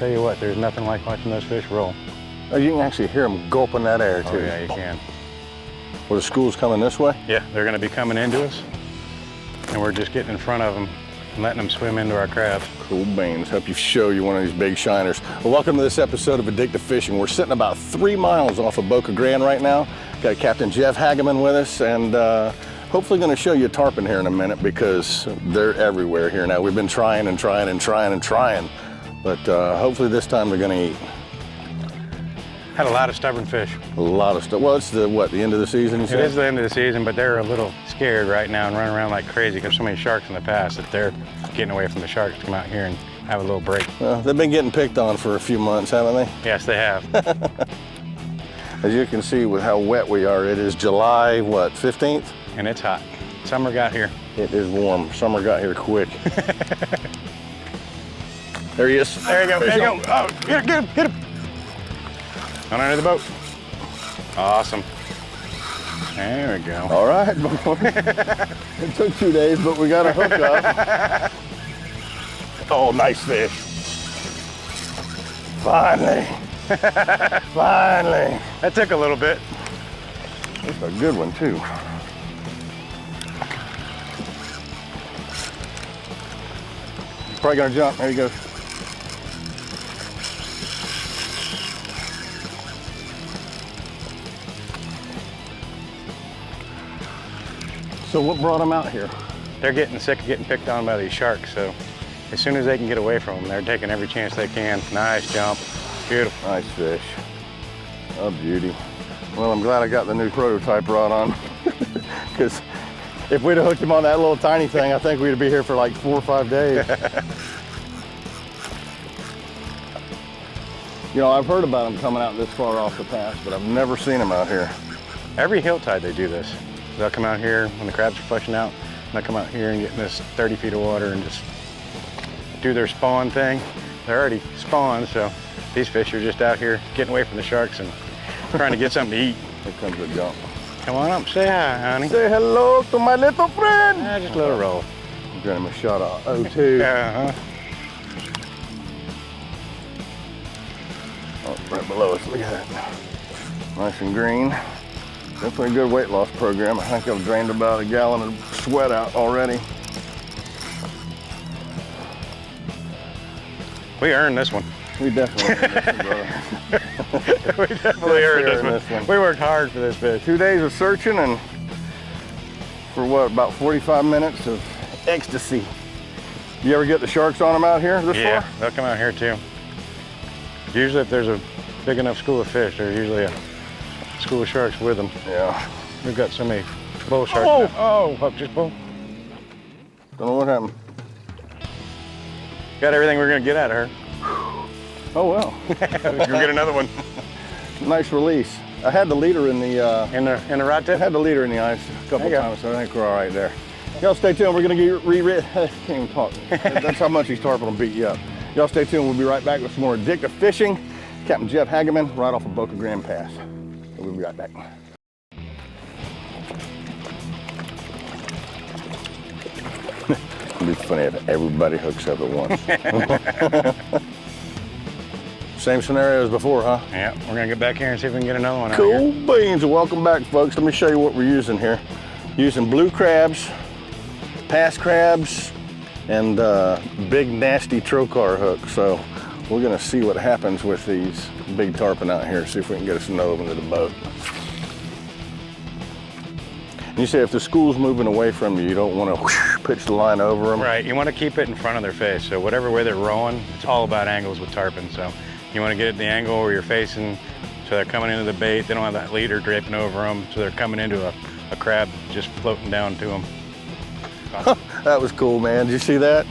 Tell you what, there's nothing like watching those fish roll. Oh, you can actually hear them gulping that air too. Oh yeah, you can. Well, the school's coming this way? Yeah, they're gonna be coming into us, and we're just getting in front of them and letting them swim into our crabs. Cool beans. Hope you show you one of these big shiners. Well, welcome to this episode of Addictive Fishing. We're sitting about 3 miles off of Boca Grande right now. Got Captain Jeff Hagaman with us, and hopefully going to show you a tarpon here in a minute because they're everywhere here now. We've been trying and trying and trying and trying, but hopefully this time they're going to eat. Had a lot of stubborn fish. A lot of stuff. Well, it's the end of the season, you said? It is the end of the season, but they're a little scared right now and running around like crazy because so many sharks in the past that they're getting away from the sharks to come out here and have a little break. Well, they've been getting picked on for a few months, haven't they? Yes, they have. As you can see with how wet we are, it is July, what, 15th? And it's hot. Summer got here. It is warm. Summer got here quick. There he is. There you go. There you go. Oh, get him, hit him. On under the boat. Awesome. There we go. All right, boy. It took 2 days, but we got a hookup. Oh, nice fish. Finally. Finally. That took a little bit. That's a good one, too. He's probably gonna jump. There he goes. So what brought him out here? They're getting sick of getting picked on by these sharks, so as soon as they can get away from them, they're taking every chance they can. Nice jump. Beautiful. Nice fish. Oh, beauty. Well, I'm glad I got the new prototype rod on, because if we'd have hooked him on that little tiny thing, I think we'd be here for like 4 or 5 days. You know, I've heard about them coming out this far off the pass, but I've never seen them out here. Every hill tide they do this. They'll come out here when the crabs are flushing out, and they'll come out here and get in this 30 feet of water and just do their spawn thing. They're already spawned, so these fish are just out here getting away from the sharks and trying to get something to eat. Here comes the jump. Come on up, say hi, honey. Say hello to my little friend. Just a little roll. I'm giving him a shot of O2. Uh-huh. Oh, right below us, look at that. Nice and green. Definitely a good weight loss program. I think I've drained about a gallon of sweat out already. We earned this one. We definitely earned this one, brother. We definitely earned this one. We worked hard for this fish. 2 days of searching and for what, about 45 minutes of ecstasy. You ever get the sharks on them out here this Yeah, far? they'll come out here too. Usually if there's a big enough school of fish, there's usually a school of sharks with them. Yeah. We've got so many bull sharks. Oh! Now. Oh, hook just bull. Don't know what happened. Got everything we're gonna get out of her. Oh well. Let's go get another one. Nice release. I had the leader in the In the rod I tip? had the leader in the ice a couple There you go. times, so I think we're all right there. Y'all stay tuned. We're gonna get can't even talk. That's how much these tarpon will beat you up. Y'all stay tuned. We'll be right back with some more addictive fishing. Captain Jeff Hagaman, right off of Boca Grande Pass. We'll be right back. It'd be funny if everybody hooks up at once. Same scenario as before, huh? Yeah, we're gonna get back here and see if we can get another one out Cool here. beans. Welcome back, folks. Let me show you what we're using here. Using blue crabs, pass crabs, and big nasty trocar hook. So we're gonna see what happens with these big tarpon out here. See if we can get us another one to the boat. And you say if the school's moving away from you, you don't want to pitch the line over them. Right, you want to keep it in front of their face. So whatever way they're rowing, it's all about angles with tarpon. So you want to get it the angle where you're facing, so they're coming into the bait. They don't have that leader draping over them, so they're coming into a crab just floating down to them. That was cool, man. Did you see that?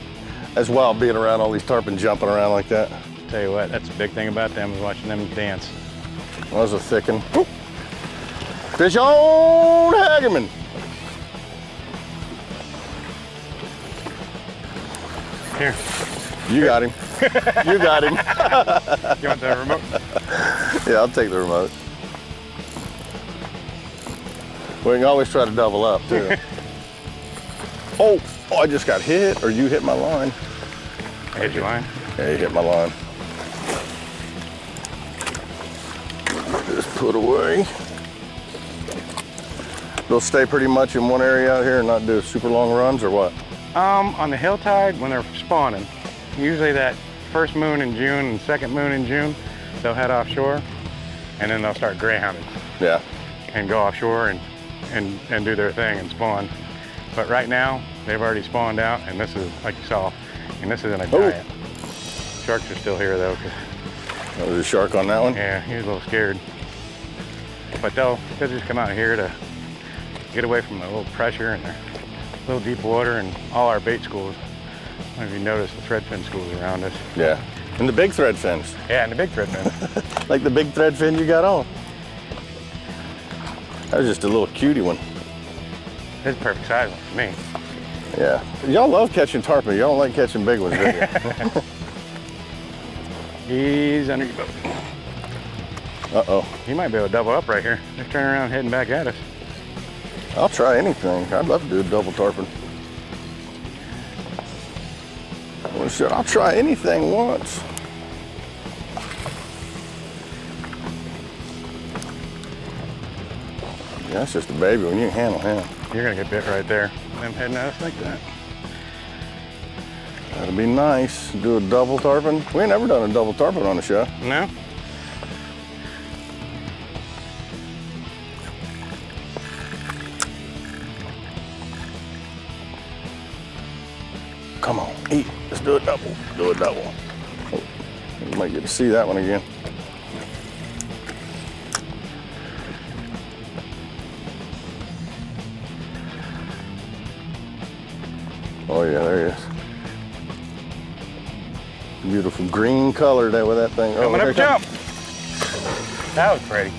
That's wild being around all these tarpon jumping around like that. Tell you what, that's a big thing about them, is watching them dance. That was a thick one. Fish on Hagaman. Here. You got him. You got him. You want the remote? Yeah, I'll take the remote. We can always try to double up too. Oh, I just got hit, or you hit my line. I hit your line. Yeah, you hit my line. put away. They'll stay pretty much in one area out here and not do super long runs, or what? On the hill tide, when they're spawning, usually that first moon in June and second moon in June, they'll head offshore, and then they'll start greyhounding. Yeah. And go offshore and do their thing and spawn. But right now, they've already spawned out, and this is, like you saw, and this isn't a giant. Sharks are still here though. There was a shark on that one? Yeah, he was a little scared. But they'll just come out here to get away from the little pressure and their little deep water, and all our bait schools. I don't know if you noticed the threadfin schools around us. Yeah, and the big thread fins. Yeah, and the big threadfin. Like the big thread fin you got on. That was just a little cutie one. It's a perfect size one for me. Yeah, y'all love catching tarpon. Y'all don't like catching big ones, do you? He's under your boat. Uh-oh. He might be able to double up right here. Just turn around heading back at us. I'll try anything. I'd love to do a double tarpon. Well, shit, I'll try anything once. Yeah, that's just a baby when you can handle him. You're gonna get bit right there. Them heading at us like that. That'd be nice. Do a double tarpon. We ain't never done a double tarpon on the show. No? Come on, eat. Let's do a double. Do a double. Oh, you might get to see that one again. Oh yeah, there he is. Beautiful green color there with that thing. Coming up, jump. That was pretty.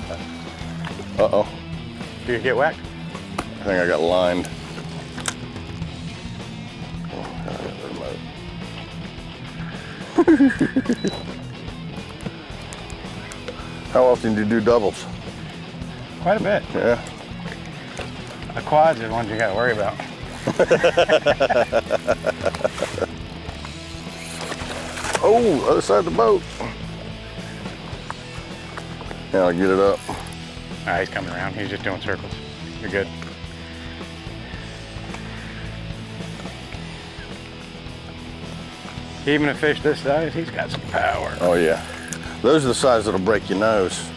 Uh-oh. Did you get whacked? I think I got lined. How often do you do doubles? Quite a bit. Yeah. The quads are the ones you gotta worry about. Oh, other side of the boat. Yeah, I'll get it up. Ah, he's coming around. He's just doing circles. You're good. Even a fish this size, he's got some power. Oh yeah. Those are the size that'll break your nose.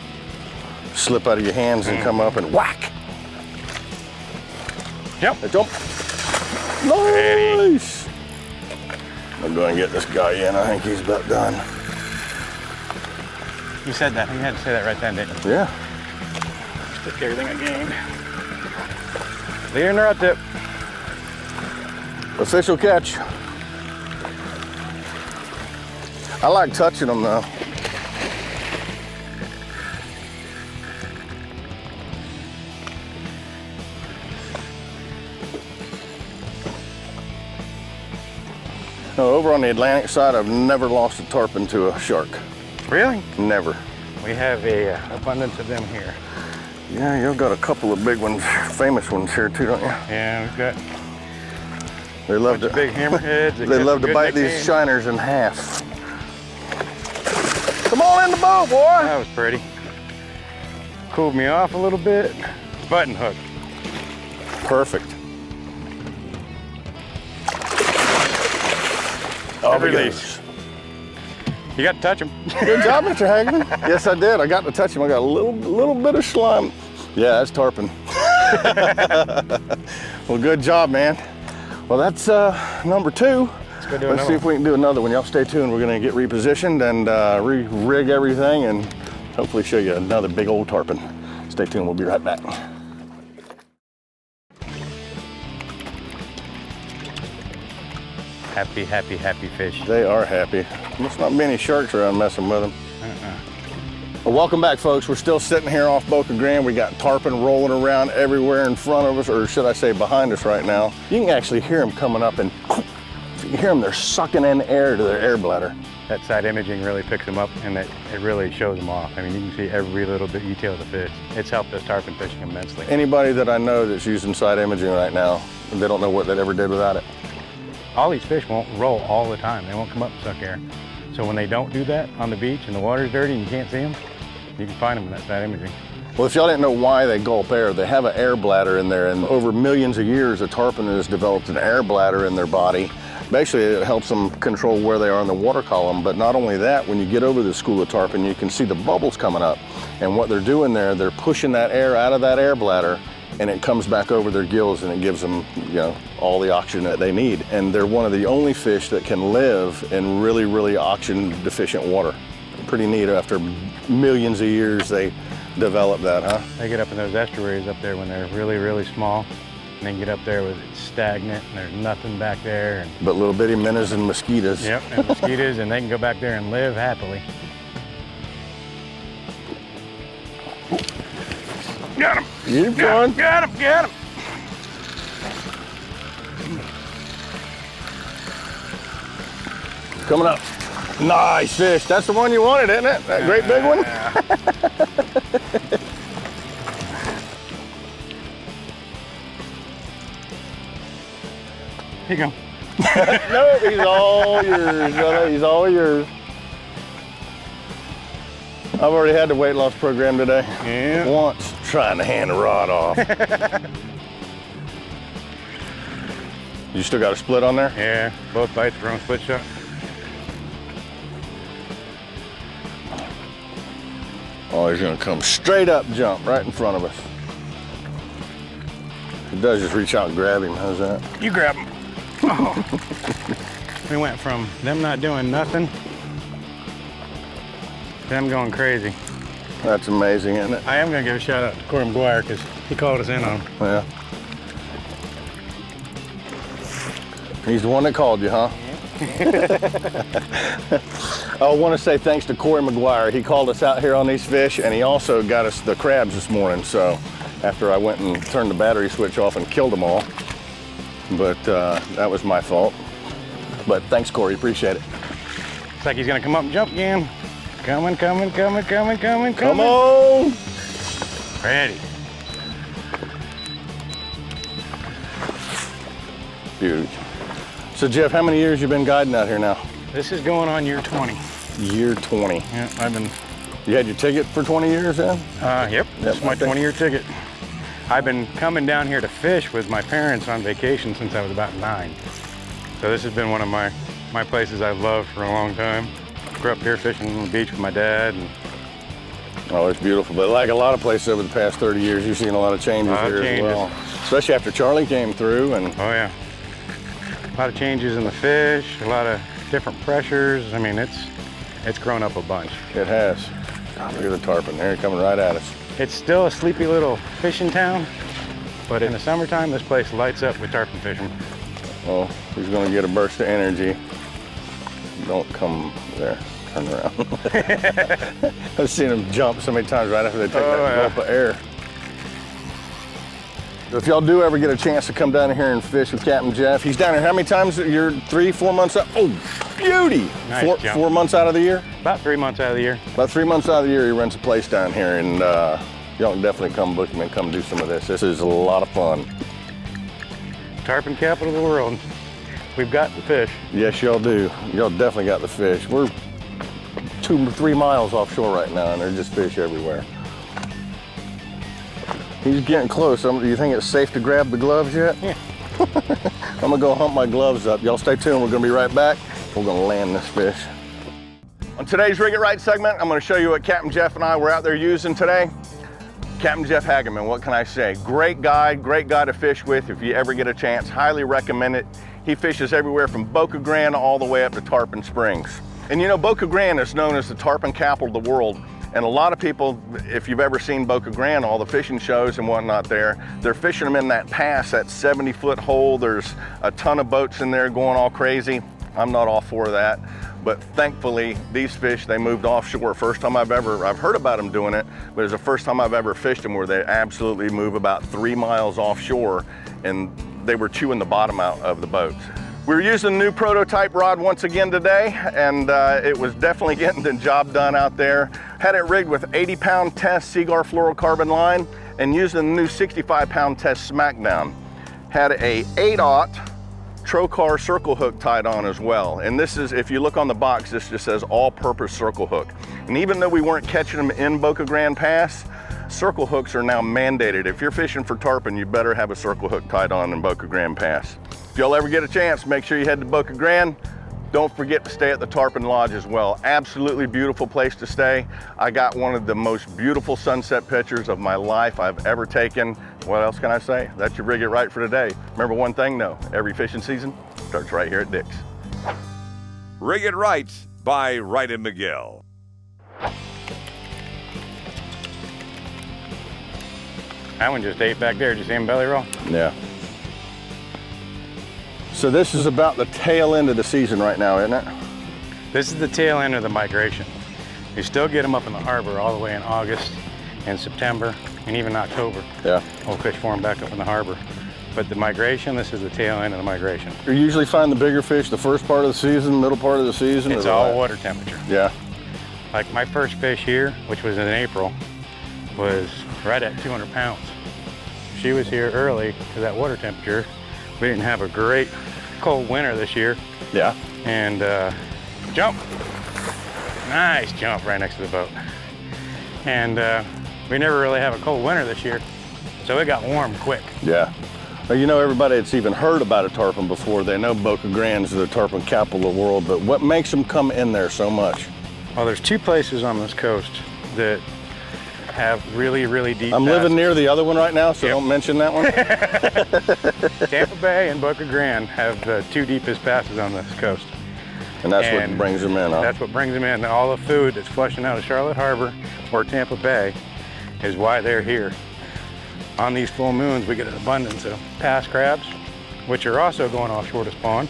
Slip out of your hands and come up and whack. Jump. Jump. Nice. I'm going to get this guy in. I think he's about done. You said that. You had to say that right then, didn't you? Yeah. Just took everything I gained. Leader in the rod tip. Official catch. I like touching them though. No, over on the Atlantic side, I've never lost a tarpon to a shark. Really? Never. We have a abundance of them here. Yeah, you've got a couple of big ones, famous ones here too, don't you? Yeah, we've got They love to big hammerheads. They love to bite these shiners in half. Come on in the boat, boy. That was pretty. Cooled me off a little bit. Button hook. Perfect. Release. You got to touch him. Good job, Mr. Hagaman. Yes, I did. I got to touch him. I got a little bit of slime. Yeah, that's tarpon. Well, good job, man. Well, that's number 2. Let's see if we can do another one. Y'all stay tuned. We're going to get repositioned and re-rig everything and hopefully show you another big old tarpon. Stay tuned. We'll be right back. Happy, happy, happy fish. They are happy. Must not be any sharks around messing with them. Well, welcome back, folks. We're still sitting here off Boca Grande. We got tarpon rolling around everywhere in front of us, or should I say behind us right now. You can actually hear them coming up and you can hear them, they're sucking in air to their air bladder. That side imaging really picks them up and it really shows them off. I mean, you can see every little bit detail of the fish. It's helped us tarpon fishing immensely. Anybody that I know that's using side imaging right now, they don't know what they ever did without it. All these fish won't roll all the time. They won't come up and suck air. So when they don't do that on the beach and the water's dirty and you can't see them, You can find them in that imaging. Well, if y'all didn't know why they gulp air, they have an air bladder in there, and over millions of years, a tarpon has developed an air bladder in their body. Basically, it helps them control where they are in the water column, but not only that, when you get over the school of tarpon, you can see the bubbles coming up. And what they're doing there, they're pushing that air out of that air bladder, and it comes back over their gills, and it gives them, you know, all the oxygen that they need. And they're one of the only fish that can live in really, really oxygen deficient water. Pretty neat. After millions of years, they develop that, huh? They get up in those estuaries up there when they're really, really small, and then get up there with it stagnant and there's nothing back there. And but little bitty minnows and mosquitoes. Yep, and mosquitoes, and they can go back there and live happily. Got him! Keep going. Got him! Got him! Coming up. Nice fish. That's the one you wanted, isn't it? That great big one? Here you go. No, he's all yours, brother. He's all yours. I've already had the weight loss program today. Yeah. Once, trying to hand the rod off. You still got a split on there? Yeah, both bites are on split shot. Oh, he's gonna come straight up, jump right in front of us. If he does, just reach out and grab him. How's that? You grab him. Oh. We went from them not doing nothing to them going crazy. That's amazing, isn't it? I am gonna give a shout out to Corey McGuire because he called us in on him. Yeah. He's the one that called you, huh? I want to say thanks to Corey McGuire. He called us out here on these fish, and he also got us the crabs this morning. So after I went and turned the battery switch off and killed them all, but that was my fault. But thanks, Corey, appreciate it. It's like he's gonna come up and jump again. Coming. Come on! Ready. Dude. So Jeff, how many years you been guiding out here now? This is going on year 20. Year 20. Yeah, I've been. You had your ticket for 20 years then? Yep, this is my 20-year ticket. I've been coming down here to fish with my parents on vacation since I was about 9. So this has been one of my places I've loved for a long time. Grew up here fishing on the beach with my dad. And oh, it's beautiful. But like a lot of places over the past 30 years, you've seen a lot of changes here as well. Especially after Charlie came through. And oh yeah, a lot of changes in the fish, a lot of different pressures. I mean, it's grown up a bunch. It has. Oh, look at the tarpon there, coming right at us. It's still a sleepy little fishing town, but in the summertime, this place lights up with tarpon fishing. Oh, he's gonna get a burst of energy. Don't come there, turn around. I've seen him jump so many times right after they take that gulp of air. So if y'all do ever get a chance to come down here and fish with Captain Jeff, he's down here how many times? You're 3-4 months out? Oh, beauty! Nice four months out of the year? About 3 months out of the year. About 3 months out of the year, he rents a place down here, and y'all can definitely come book him and come do some of this. This is a lot of fun. Tarpon capital of the world. We've got the fish. Yes, y'all do. Y'all definitely got the fish. We're 2 or 3 miles offshore right now, and there's just fish everywhere. He's getting close. Do you think it's safe to grab the gloves yet? Yeah. I'm gonna go hump my gloves up. Y'all stay tuned. We're gonna be right back. We're gonna land this fish. On today's Rig It Right segment, I'm gonna show you what Captain Jeff and I were out there using today. Captain Jeff Hagaman, what can I say? Great guy to fish with if you ever get a chance. Highly recommend it. He fishes everywhere from Boca Grande all the way up to Tarpon Springs. And you know, Boca Grande is known as the tarpon capital of the world. And a lot of people, if you've ever seen Boca Grande, all the fishing shows and whatnot there, they're fishing them in that pass, that 70-foot hole. There's a ton of boats in there going all crazy. I'm not all for that. But thankfully, these fish, they moved offshore. First time I've heard about them doing it, but it's the first time I've ever fished them where they absolutely move about 3 miles offshore, and they were chewing the bottom out of the boats. We're using a new prototype rod once again today, and it was definitely getting the job done out there. Had it rigged with 80-pound test Seaguar fluorocarbon line and using the new 65-pound test Smackdown. Had a 8/0 Trocar circle hook tied on as well. And this is, if you look on the box, this just says all-purpose circle hook. And even though we weren't catching them in Boca Grande Pass, circle hooks are now mandated. If you're fishing for tarpon, you better have a circle hook tied on in Boca Grande Pass. If y'all ever get a chance, make sure you head to Boca Grande. Don't forget to stay at the Tarpon Lodge as well. Absolutely beautiful place to stay. I got one of the most beautiful sunset pictures of my life I've ever taken. What else can I say? That's your Rig It Right for today. Remember one thing though, every fishing season starts right here at Dick's. Rig It Right by Wright and Miguel. That one just ate back there. Did you see him belly roll? Yeah. So this is about the tail end of the season right now, isn't it? This is the tail end of the migration. You still get them up in the harbor all the way in August and September and even October. Yeah. We'll fish for them back up in the harbor. But the migration, this is the tail end of the migration. You usually find the bigger fish the first part of the season, middle part of the season? It's all water temperature. Yeah. Like my first fish here, which was in April, was right at 200 pounds. She was here early to that water temperature. We didn't have a great cold winter this year. Yeah. And jump. Nice jump right next to the boat. And we never really have a cold winter this year, so it got warm quick. Yeah. Well, you know, everybody that's even heard about a tarpon before, they know Boca Grande's the tarpon capital of the world, but what makes them come in there so much? Well, there's two places on this coast that have really, really deep I'm passes. living near the other one right now, so Yep. don't mention that one. Tampa Bay and Boca Grande have the two deepest passes on this coast. And that's what And brings them in, huh? That's what brings them in. All the food that's flushing out of Charlotte Harbor or Tampa Bay is why they're here. On these full moons, we get an abundance of pass crabs, which are also going offshore to spawn.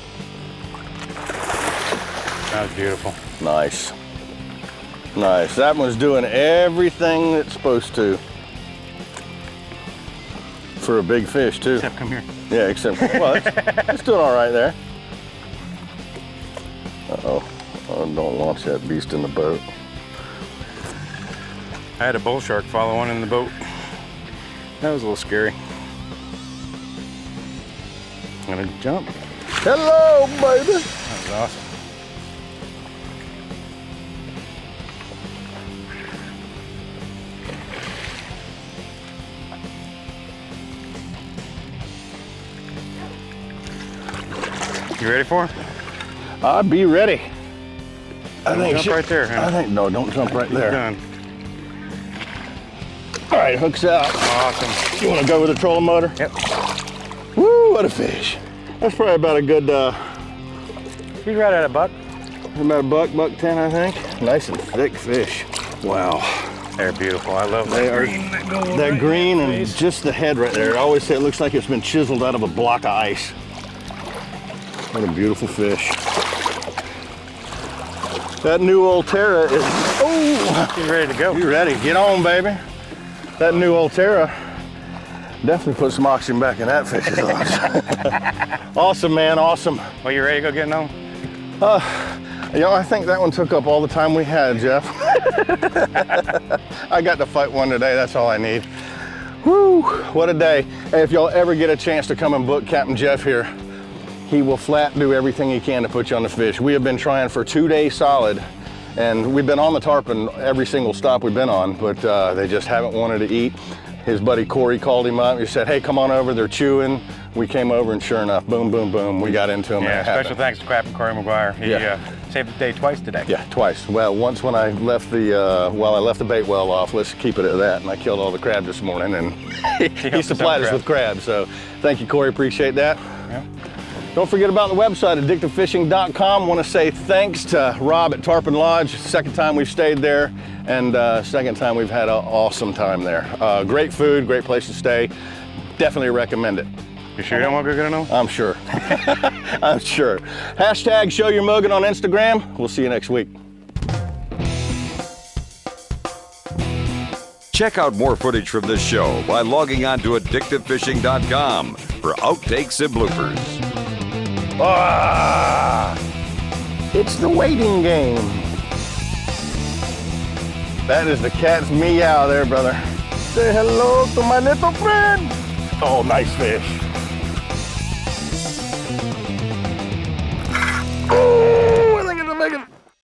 That was beautiful. Nice. Nice. That one's doing everything it's supposed to. For a big fish, too. Except come here. Yeah, except, well, it's doing all right there. Uh-oh. Oh, don't launch that beast in the boat. I had a bull shark follow one in the boat. That was a little scary. I'm gonna jump. Hello, baby. That was awesome. You ready for it? I'll be ready. Jump right there. I think, no, don't jump right there. Done. All right, hooks out. Awesome. You want to go with the trolling motor? Yep. Woo, what a fish. That's probably about a good, He's right at a buck. about a buck 10, I think. Nice and thick fish. Wow. They're beautiful. I love They that are, green that goes that right green in the and face. just the head right there. I always say it looks like it's been chiseled out of a block of ice. What a beautiful fish. That new Ulterra is, oh! He's ready to go. You ready? Get on, baby. That new Ulterra definitely put some oxygen back in that fish's lungs. Awesome, man, awesome. Well, you ready to go get home? You know, I think that one took up all the time we had, Jeff. I got to fight one today, that's all I need. Woo, what a day. Hey, if y'all ever get a chance to come and book Captain Jeff here, he will flat do everything he can to put you on the fish. We have been trying for 2 days solid, and we've been on the tarpon every single stop we've been on, but they just haven't wanted to eat. His buddy Corey called him up. He said, hey, come on over, they're chewing. We came over and sure enough, boom, boom, boom, we got into them. Yeah, and it special happened. thanks to Captain Corey McGuire. He saved the day twice today. Yeah, twice. Well, once when I left the, while I left the bait well off, let's keep it at that, and I killed all the crabs this morning, and he supplied us with crabs, so thank you, Corey, appreciate that. Yeah. Don't forget about the website, addictivefishing.com. Want to say thanks to Rob at Tarpon Lodge. Second time we've stayed there, and second time we've had an awesome time there. Great food, great place to stay. Definitely recommend it. You sure you don't want to go get home? I'm sure. I'm sure. Hashtag Show Your Muggin on Instagram. We'll see you next week. Check out more footage from this show by logging on to addictivefishing.com for outtakes and bloopers. Ah, it's the waiting game. That is the cat's meow there, brother. Say hello to my little friend. Oh, nice fish.